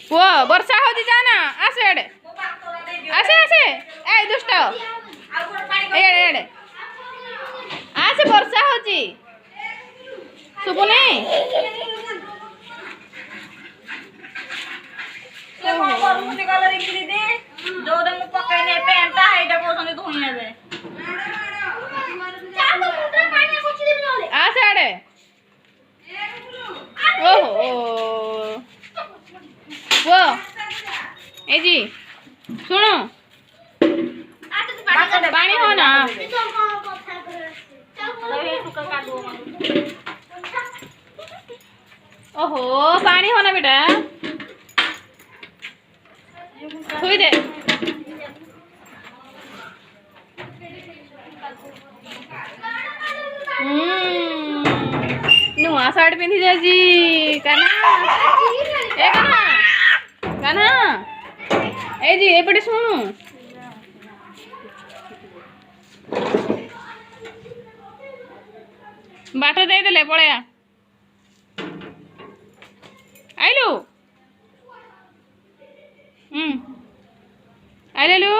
पुओ वर्षा हो जाना आसे एडे आसे आसे ए दुष्ट एडे एडे आसे वर्षा होची सुबुनी आसे एडे ओहो वो ए जी सुनो पानी हो ना ओहो पानी हो ना बेटा छुई दे नुआ साड़ी पिंधि जाजी काना ए काना काना ए जी एपटे शुणु बाट दे देले पळया आइलु आइलु